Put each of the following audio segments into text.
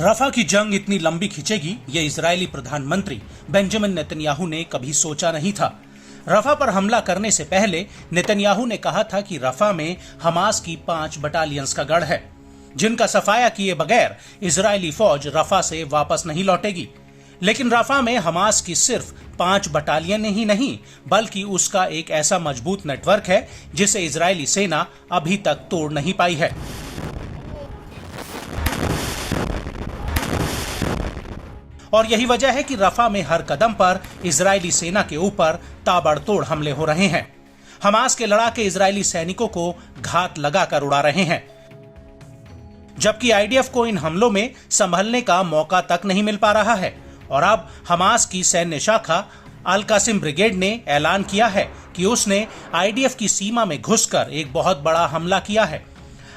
रफा की जंग इतनी लंबी खिंचेगी ये इजरायली प्रधानमंत्री बेंजामिन नेतन्याहू ने कभी सोचा नहीं था। रफा पर हमला करने से पहले नेतन्याहू ने कहा था कि रफा में हमास की 5 बटालियंस का गढ़ है, जिनका सफाया किए बगैर इजरायली फौज रफा से वापस नहीं लौटेगी। लेकिन रफा में हमास की सिर्फ 5 बटालियन ही नहीं, बल्कि उसका एक ऐसा मजबूत नेटवर्क है जिसे इजरायली सेना अभी तक तोड़ नहीं पाई है। और यही वजह है कि रफा में हर कदम पर इजरायली सेना के ऊपर ताबड़तोड़ हमले हो रहे हैं। हमास के लड़ाके इजरायली सैनिकों को घात लगाकर उड़ा रहे हैं, जबकि आईडीएफ को इन हमलों में संभलने का मौका तक नहीं मिल पा रहा है। और अब हमास की सैन्य शाखा अल कासिम ब्रिगेड ने ऐलान किया है कि उसने आईडीएफ की सीमा में घुसकर एक बहुत बड़ा हमला किया है।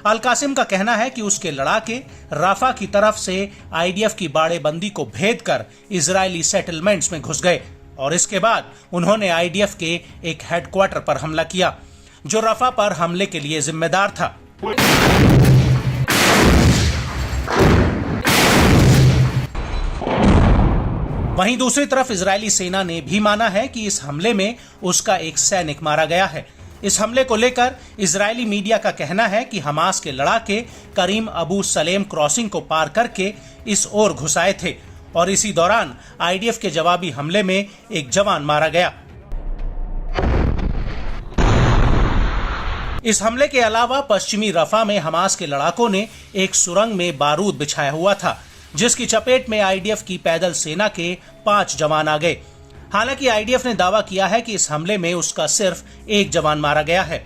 अल कासिम का कहना है कि उसके लड़ाके राफा की तरफ से आईडीएफ की बाड़ेबंदी को भेद कर इजरायली सेटलमेंट्स में घुस गए और इसके बाद उन्होंने आईडीएफ के एक हेडक्वार्टर पर हमला किया, जो राफा पर हमले के लिए जिम्मेदार था। वहीं दूसरी तरफ इजरायली सेना ने भी माना है कि इस हमले में उसका एक सैनिक मारा गया है। इस हमले को लेकर इजरायली मीडिया का कहना है कि हमास के लड़ाके करीम अबू सलेम क्रॉसिंग को पार करके इस ओर घुस आए थे और इसी दौरान आईडीएफ के जवाबी हमले में एक जवान मारा गया। इस हमले के अलावा पश्चिमी रफा में हमास के लड़ाकों ने एक सुरंग में बारूद बिछाया हुआ था, जिसकी चपेट में आईडीएफ की पैदल सेना के 5 जवान आ गए। हालांकि आईडीएफ ने दावा किया है कि इस हमले में उसका सिर्फ एक जवान मारा गया है।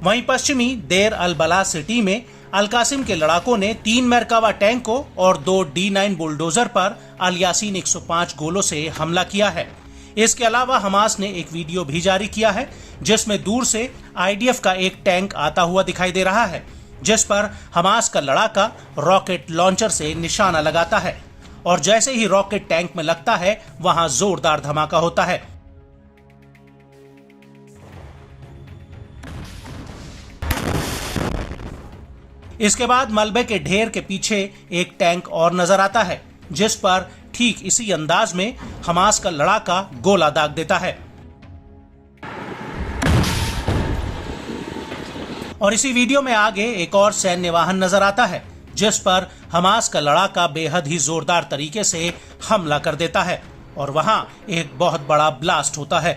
वहीं पश्चिमी देर अल बला सिटी में अल कासिम के लड़ाकों ने 3 मेरकावा टैंकों और 2 D9 बुलडोजर पर अल यासीन 105 गोलों से हमला किया है। इसके अलावा हमास ने एक वीडियो भी जारी किया है, जिसमें दूर से आईडीएफ का एक टैंक आता हुआ दिखाई दे रहा है, जिस पर हमास का लड़ाका रॉकेट लॉन्चर से निशाना लगाता है और जैसे ही रॉकेट टैंक में लगता है वहां जोरदार धमाका होता है। इसके बाद मलबे के ढेर के पीछे एक टैंक और नजर आता है, जिस पर ठीक इसी अंदाज में हमास का लड़ाका गोला दाग देता है। और इसी वीडियो में आगे एक और सैन्य वाहन नजर आता है, जिस पर हमास का लड़ाका बेहद ही जोरदार तरीके से हमला कर देता है और वहां एक बहुत बड़ा ब्लास्ट होता है।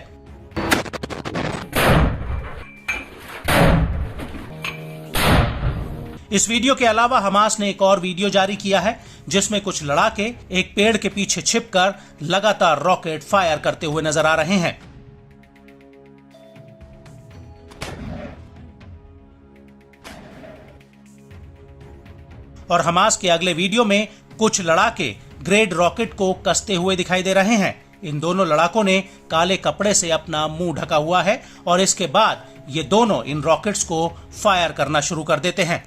इस वीडियो के अलावा हमास ने एक और वीडियो जारी किया है, जिसमें कुछ लड़ाके एक पेड़ के पीछे छिपकर लगातार रॉकेट फायर करते हुए नजर आ रहे हैं। और हमास के अगले वीडियो में कुछ लड़ाके ग्रेड रॉकेट को कसते हुए दिखाई दे रहे हैं। इन दोनों लड़ाकों ने काले कपड़े से अपना मुंह ढका हुआ है और इसके बाद ये दोनों इन रॉकेट्स को फायर करना शुरू कर देते हैं।